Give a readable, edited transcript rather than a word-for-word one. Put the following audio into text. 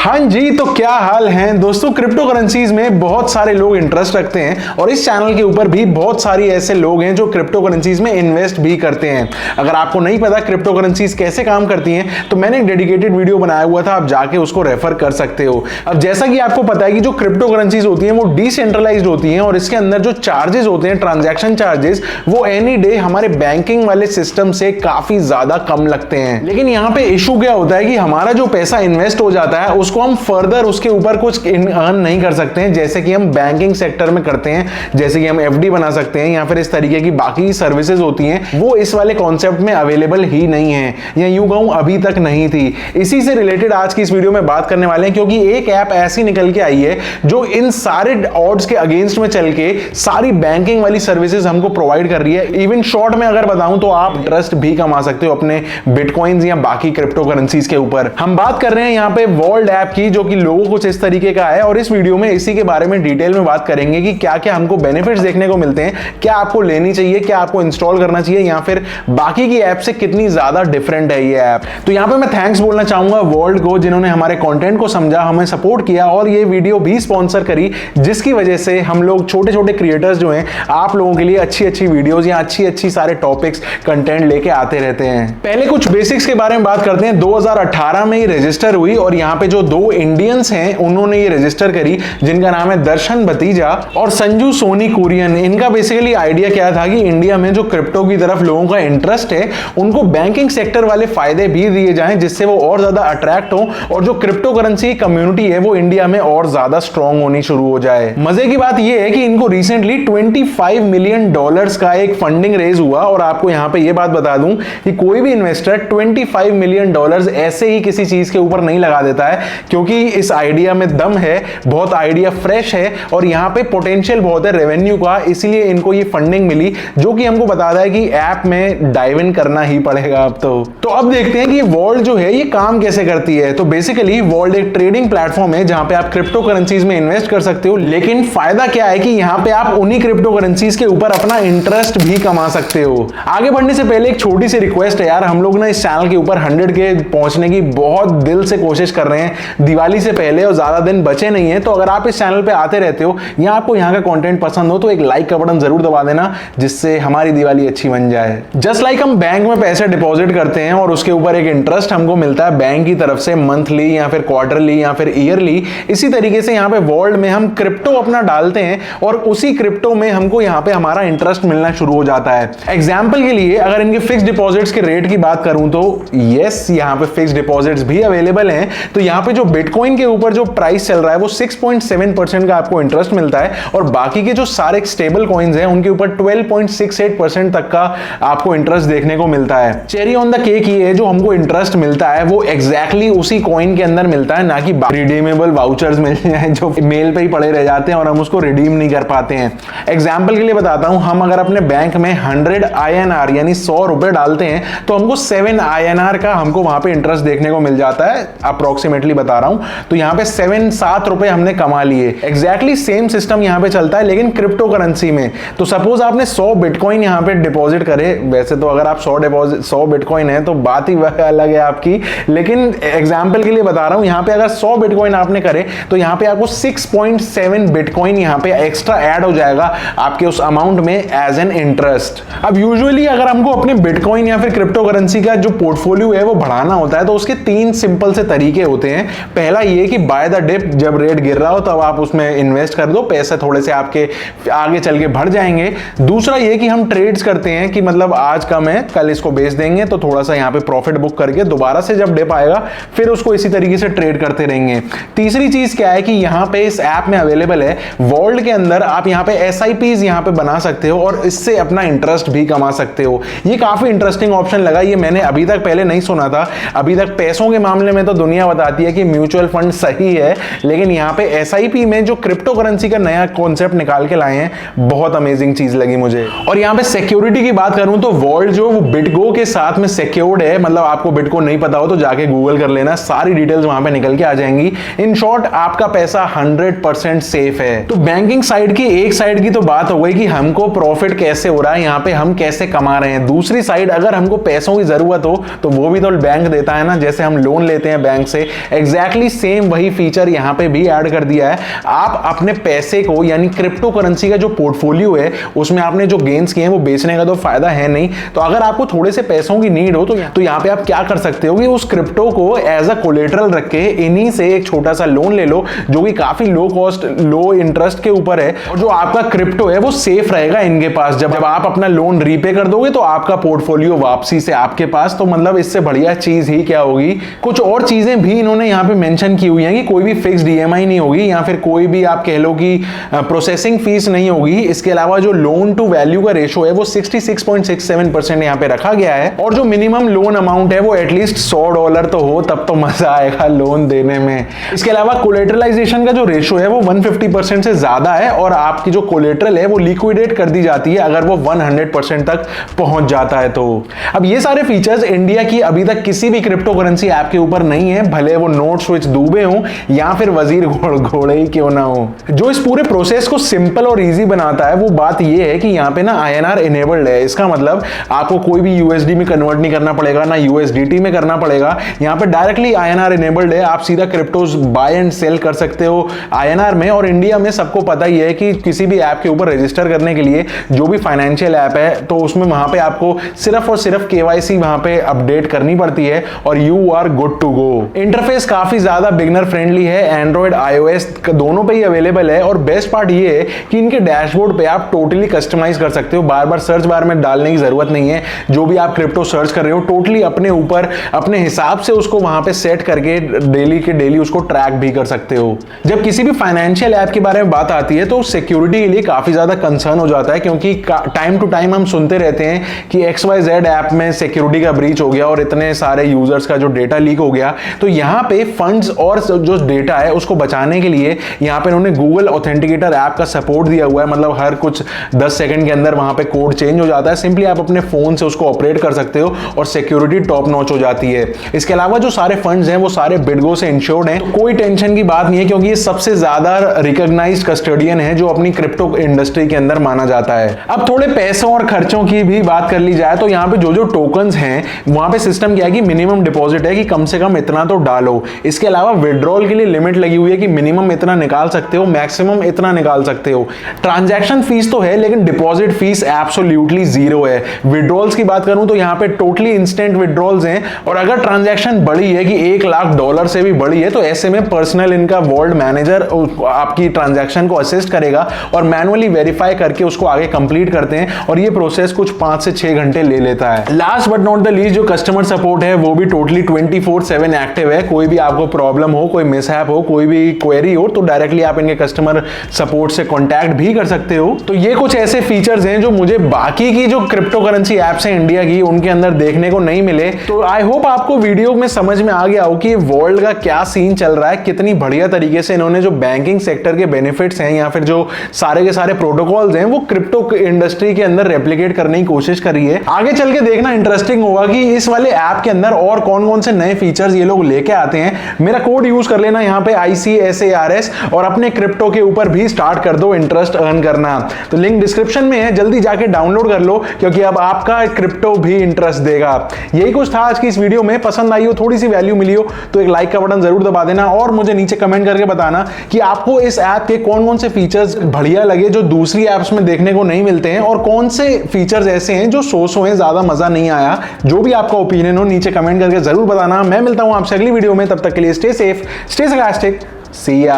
हाँ जी, तो क्या हाल है दोस्तों। क्रिप्टो करेंसीज में बहुत सारे लोग इंटरेस्ट रखते हैं और इस चैनल के ऊपर भी बहुत सारी ऐसे लोग हैं जो क्रिप्टो करेंसीज में इन्वेस्ट भी करते हैं। अगर आपको नहीं पता क्रिप्टो करेंसीज कैसे काम करती हैं तो मैंने एक डेडिकेटेड वीडियो बनाया हुआ था, आप जाके उसको रेफर कर सकते हो। अब जैसा कि आपको पता है कि जो क्रिप्टो करेंसीज होती हैं वो डिसेंट्रलाइज्ड होती हैं और इसके अंदर जो चार्जेस होते हैं, ट्रांजैक्शन चार्जेस, वो एनी डे हमारे बैंकिंग वाले सिस्टम से काफी ज्यादा कम लगते हैं। लेकिन यहाँ पे इशू क्या होता है कि हमारा जो पैसा इन्वेस्ट हो जाता है उसको हम फर्दर उसके ऊपर कुछ अर्न नहीं कर सकते हैं, जैसे कि हम बैंकिंग सेक्टर में करते हैं। जैसे कि हम एफडी बना सकते हैं या फिर इस तरीके की बाकी सर्विसेज होती हैं, वो इस वाले कॉन्सेप्ट में अवेलेबल ही नहीं है, या यूं कहूं अभी तक नहीं थी। इसी से रिलेटेड आज की इस वीडियो में बात करने वाले हैं, क्योंकि एक ऐप ऐसी निकल के आई है जो इन सारे ऑड्स के अगेंस्ट में चल के सारी बैंकिंग वाली सर्विसेज हमको प्रोवाइड कर रही है। इवन शॉर्ट में अगर बताऊं तो आप इंटरेस्ट भी कमा सकते हो अपने बिटकॉइंस या बाकी क्रिप्टो करेंसीज के ऊपर। हम बात कर रहे हैं यहाँ पे वॉल्ट ऐप की, जो कि लोगों कुछ इस तरीके का है, और इस वीडियो में इसी के बारे में डिटेल में बात करेंगे कि क्या क्या हमको बेनिफिट्स देखने को मिलते हैं, क्या आपको लेनी चाहिए, क्या आपको इंस्टॉल करना चाहिए, या फिर बाकी की ऐप से कितनी ज्यादा डिफरेंट है ये ऐप। तो यहाँ पे मैं थैंक्स बोलना चाहूंगा वॉल्ट को, जिन्होंने हमारे कंटेंट को समझा, हमें सपोर्ट किया और ये वीडियो भी स्पॉन्सर करी, जिसकी वजह से हम लोग छोटे छोटे क्रिएटर्स जो हैं आप लोगों के लिए अच्छी अच्छी वीडियोस या अच्छी अच्छी सारे टॉपिक्स कंटेंट लेके आते रहते हैं। पहले कुछ बेसिक्स के बारे में बात करते हैं। 2018 में ये रजिस्टर हुई और यहाँ पे जो दो इंडियंस हैं उन्होंने ये रजिस्टर करी, जिनका नाम है दर्शन भतीजा और संजू सोनी कुरियन। इनका बेसिकली आइडिया क्या था कि इंडिया में जो क्रिप्टो की तरफ लोगों का इंटरेस्ट है उनको बैंकिंग सेक्टर वाले फायदे भी दिए जाएं, जिससे वो और ज्यादा अट्रैक्ट हो और जो क्रिप्टो करेंसी कम्युनिटी है वो इंडिया में और ज्यादा स्ट्रॉन्ग होनी शुरू हो जाए। मजे की बात यह है कि इनको रिसेंटली $25 मिलियन का एक फंडिंग रेज हुआ, और आपको यहां पे ये बात बता दूं कि कोई भी इन्वेस्टर $25 मिलियन ऐसे ही किसी चीज के ऊपर नहीं लगा देता है, क्योंकि इस आइडिया में दम है, बहुत आइडिया फ्रेश है और यहाँ पे पोटेंशियल बहुत है रेवेन्यू का, इसलिए इनको ये फंडिंग मिली, जो कि हमको बताता है कि ऐप में डाइव इन करना ही पड़ेगा अब तो अब देखते हैं कि वॉल्ट जो है ये काम कैसे करती है। तो बेसिकली वॉल्ट एक ट्रेडिंग प्लेटफॉर्म है जहां पे आप क्रिप्टो करेंसीज में इन्वेस्ट कर सकते हो, लेकिन फायदा क्या है कि यहाँ पे आप उन्हीं क्रिप्टो करेंसीज के ऊपर अपना इंटरेस्ट भी कमा सकते हो। आगे बढ़ने से पहले एक छोटी सी रिक्वेस्ट है यार, हम लोग ना इस चैनल के ऊपर 100 के पहुंचने की बहुत दिल से कोशिश कर रहे हैं दिवाली से पहले, और ज्यादा दिन बचे नहीं है। तो अगर आप इस चैनल पे आते रहते हो या आपको यहाँ का कंटेंट पसंद हो तो एक लाइक का बटन जरूर दबा देना, जिससे हमारी दिवाली अच्छी बन जाए। जस्ट लाइक हम बैंक में पैसे डिपॉजिट करते हैं और उसके ऊपर एक इंटरेस्ट हमको मिलता है बैंक की तरफ से मंथली या फिर क्वार्टरली या फिर ईयरली, इसी तरीके से यहाँ पे वॉल्ट में हम क्रिप्टो अपना डालते हैं और उसी क्रिप्टो में हमको यहाँ पे हमारा इंटरेस्ट मिलना शुरू हो जाता है। एग्जाम्पल के लिए अगर इनके फिक्स डिपॉजिट्स के रेट की बात करूं तो यस, यहाँ पे फिक्स डिपॉजिट्स भी अवेलेबल हैं। तो यहाँ पे जो बिटकॉइन के ऊपर जो प्राइस चल रहा है वो 6.7% का आपको इंटरेस्ट मिलता है, और बाकी के जो सारे स्टेबल कॉइन्स हैं उनके ऊपर 12.68% तक का आपको इंटरेस्ट देखने को मिलता है। चेरी ऑन द केक ये है, जो हमको इंटरेस्ट मिलता है वो एग्जैक्टली उसी कॉइन के अंदर मिलता है, ना कि रिडीमेबल वाउचर्स मिल जाए जो मेल पे ही पड़े रह जाते हैं और हम उसको रिडीम नहीं कर पाते हैं। एग्जाम्पल के लिए बताता हूं, हम अगर अपने बैंक में 100 INR यानी 100 रुपए डालते हैं तो हमको 7 INR का हमको वहां पे इंटरेस्ट देखने को मिल जाता है, अप्रोक्सीमेटली बता रहा हूं। तो यहाँ पे 7 रुपए हमने कमा लिए। एग्जैक्टली सेम सिस्टम यहाँ पे चलता है, लेकिन क्रिप्टो करेंसी में। तो सपोज आपने 100 बिटकॉइन यहाँ पे डिपॉजिट करे, वैसे तो अगर आप 100 बिटकॉइन है तो बात ही अलग है आपकी, लेकिन एग्जाम्पल के लिए बता रहा हूं, यहाँ पे अगर 100 बिटकॉइन आपने करे तो यहाँ पे आपको 6.7 बिटकॉइन यहाँ पे एक्स्ट्रा ऐड हो जाएगा आपके उस अमाउंट में एज एन इंटरेस्ट। अब यूजुअली अगर हमको अपने बिटकॉइन या फिर क्रिप्टो करेंसी का जो पोर्टफोलियो है वो बढ़ाना होता है तो उसके 3 सिंपल से तरीके होते हैं। पहला ये कि बाय द डिप, जब रेट गिर रहा हो तब आप उसमें इन्वेस्ट कर दो, पैसे थोड़े से आपके आगे चल के बढ़ जाएंगे। दूसरा ये कि हम ट्रेड्स करते हैं कि मतलब आज कम है कल इसको बेच देंगे, तो थोड़ा सा यहाँ पे प्रॉफिट बुक करके दोबारा से जब डिप आएगा फिर उसको इसी तरीके से ट्रेड करते रहेंगे। तीसरी चीज क्या है कि यहाँ पे इस ऐप में अवेलेबल है वॉल्ट के अंदर, आप यहाँ पे SIPs यहाँ पे बना सकते हो और इससे अपना इंटरेस्ट भी कमा सकते हो। ये काफी इंटरेस्टिंग ऑप्शन लगा, ये मैंने अभी तक पहले नहीं सुना था। अभी तक पैसों के मामले में तो दुनिया बताती है कि म्यूचुअल फंड सही है, लेकिन यहाँ पे SIP में जो क्रिप्टो करेंसी का नया कॉन्सेप्ट निकाल के लाए हैं, बहुत अमेजिंग चीज लगी मुझे। और यहाँ पे सिक्योरिटी की बात करूं तो वॉल्ट जो वो बिटगो के साथ में सिक्योर्ड है, मतलब आपको बिटको नहीं पता हो तो जाके गूगल कर लेना, सारी डिटेल्स वहां पे निकल के आ जाएंगी। इन शॉर्ट आपका पैसा 100% सेफ है। तो बैंकिंग साइड की एक साइड की तो बात हो गई कि हमको प्रॉफिट कैसे हो रहा है, यहाँ पे हम कैसे कमा रहे हैं। दूसरी साइड अगर हमको पैसों की जरूरत हो तो वो भी तो बैंक देता है ना, जैसे हम लोन लेते हैं बैंक से, एग्जैक्टली सेम वही फीचर यहां पे भी ऐड कर दिया है। आप अपने पैसे को यानी क्रिप्टो करेंसी का जो पोर्टफोलियो है उसमें आपने जो गेन्स किए हैं वो बेचने का तो फायदा है नहीं। तो अगर आपको थोड़े से पैसों की नीड हो तो यहां पे आप क्या कर सकते हो कि उस क्रिप्टो को एज अ कोलेटरल रख के इन्हीं से एक छोटा सा लोन ले लो जो कि काफी लो कॉस्ट लो इंटरेस्ट के ऊपर है, और जो आपका क्रिप्टो है वो सेफ रहेगा इनके पास। जब आप अपना लोन रीपे कर दोगे तो आपका पोर्टफोलियो वापसी से आपके पास, तो मतलब इससे बढ़िया चीज ही क्या होगी। कुछ और चीजें भी इन्होंने यहाँ पे मेंशन की हुई हैं कि कोई भी फिक्स्ड ईएमआई नहीं होगी या फिर कोई भी आप कह लो कि प्रोसेसिंग फीस नहीं होगी। इसके अलावा जो लोन टू वैल्यू का रेशो है वो 66.67% यहाँ पे रखा गया है, और जो मिनिमम लोन अमाउंट है वो एटलीस्ट $100 तो हो, तब तो मजा आएगा लोन देने में। इसके अलावा कोलेटरलाइजेशन का जो रेशो है वो 150% से ज्यादा है, और आपकी जो कोलेटरल है वो लिक्विडेट कर दी जाती है अगर वो 100% तक पहुंच जाता है। तो अब ये सारे फीचर्स इंडिया की अभी तक किसी भी क्रिप्टो करेंसी ऐप के ऊपर नहीं है, भले वो नोट स्विच डूबे हो या फिर वजीर घोड़े ही क्यों ना हो। जो इस पूरे प्रोसेस को सिंपल और इजी बनाता है वो बात ये है कि यहाँ पे ना INR इनेबल्ड है। इसका मतलब आपको कोई भी USD में कन्वर्ट नहीं करना पड़ेगा, ना USDT में करना पड़ेगा। यहाँ पे डायरेक्टली INR इनेबल्ड है, आप सीधा क्रिप्टोज बाय एंड सेल कर सकते हो INR में। और इंडिया में सबको पता ही है कि किसी भी ऐप के ऊपर रजिस्टर करने के लिए जो भी फाइनेंशियल ऐप है तो उसमें वहां पे आपको सिर्फ और सिर्फ KYC वहां पे अपडेट करनी पड़ती है और you are good to go. Interface काफी ज्यादा बिगनर फ्रेंडली है, एंड्रॉइड iOS दोनों पे ही अवेलेबल है, और बेस्ट पार्ट ये है कि इनके डैशबोर्ड पे आप टोटली कस्टमाइज कर सकते हो। बार बार सर्च बार में डालने की जरूरत नहीं है। जो भी आप क्रिप्टो सर्च कर रहे हो टोटली अपने ऊपर अपने हिसाब से उसको वहां पे सेट करके डेली के डेली उसको ट्रैक भी कर सकते हो। जब किसी भी फाइनेंशियल ऐप के बारे में बात आती है तो सिक्योरिटी के लिए काफी ज्यादा कंसर्न हो जाता है, क्योंकि टाइम टू टाइम हम सुनते रहते हैं कि XYZ ऐप में सिक्योरिटी का ब्रीच हो गया और इतने सारे यूजर्स का जो डेटा लीक हो गया। तो यहाँ पे फंड्स और जो डेटा है उसको बचाने के लिए यहाँ पे उन्होंने गूगल ऑथेंटिकेटर ऐप का सपोर्ट दिया हुआ है। मतलब हर कुछ 10 सेकंड के अंदर वहां पे कोड चेंज हो जाता है, सिंपली आप अपने फोन से उसको ऑपरेट कर सकते हो और सिक्योरिटी टॉप नॉच हो जाती है। इसके अलावा जो सारे फंड्स हैं वो सारे बिडगो से इंश्योर्ड हैं, तो कोई टेंशन की बात नहीं है, क्योंकि ये सबसे ज्यादा रिकॉग्नाइज्ड कस्टोडियन है जो अपनी क्रिप्टो इंडस्ट्री के अंदर माना जाता है। अब थोड़े पैसों और खर्चों की भी बात कर ली जाए तो यहाँ पे जो टोकन्स हैं वहां पे सिस्टम क्या है कि मिनिमम डिपॉजिट है कि कम से कम इतना तो डालो। इसके अलावा विड्रॉल के लिए लिमिट लगी हुई है कि मिनिमम इतना निकाल सकते हो, मैक्सिमम इतना निकाल सकते हो। ट्रांजैक्शन फीस तो है लेकिन डिपॉजिट फीस एब्सोल्युटली जीरो है। विड्रॉल्स की बात करूं तो यहाँ पे टोटली इंस्टेंट विड्रॉल्स हैं, और अगर ट्रांजैक्शन बड़ी है कि $1 लाख से भी बड़ी है तो ऐसे में पर्सनल इनका वॉल्ट मैनेजर आपकी ट्रांजैक्शन को असिस्ट करेगा और मैनुअली वेरीफाई करके उसको आगे कंप्लीट करते हैं, और ये प्रोसेस कुछ 5 से 6 घंटे ले लेता है। Last but not the least जो कस्टमर सपोर्ट है वो भी टोटली 24/7 एक्टिव है। कोई भी आपको प्रॉब्लम हो, कोई मिसहैप हो, कोई भी क्वेरी हो तो डायरेक्टली आप इनके कस्टमर सपोर्ट से कांटेक्ट भी कर सकते हो। तो ये कुछ ऐसे फीचर्स हैं जो मुझे बाकी की जो क्रिप्टो करेंसी एप्स हैं इंडिया की उनके अंदर देखने को नहीं मिले। तो आई होप आपको वीडियो में समझ में आ गया हो कि वर्ल्ड का क्या सीन चल रहा है, कितनी बढ़िया तरीके से इन्होंने जो बैंकिंग सेक्टर के बेनिफिट्स हैं या फिर जो सारे के सारे प्रोटोकॉल्स हैं वो क्रिप्टो इंडस्ट्री के अंदर रेप्लिकेट करने की कोशिश करी है। आगे चल के देखना इंटरेस्टिंग होगा कि इस वाले ऐप के अंदर और कौन कौन से नए फीचर्स ये लोग लेके आते हैं। मेरा कोड यूज कर लेना यहाँ पे ICSARS और अपने क्रिप्टो के ऊपर भी स्टार्ट कर दो इंटरेस्ट अर्न करना। तो लिंक डिस्क्रिप्शन में है, जल्दी जाके डाउनलोड कर लो क्योंकि अब आपका क्रिप्टो भी इंटरेस्ट देगा। यही कुछ था आज की इस वीडियो में। पसंद आई हो, थोड़ी सी वैल्यू मिली हो तो एक लाइक का बटन जरूर दबा देना और मुझे नीचे कमेंट करके बताना कि आपको इस ऐप के कौन कौन से फीचर्स बढ़िया लगे जो दूसरी ऐप्स में देखने को नहीं मिलते हैं, और कौन से फीचर्स ऐसे हैं जो सो हैं, ज्यादा मजा नहीं आया। जो भी आपका ओपिनियन हो नीचे कमेंट करके जरूर बताना। मैं मिलता हूं आपसे अगली वीडियो में, तब तक के लिए stay safe, stay sarcastic, see ya।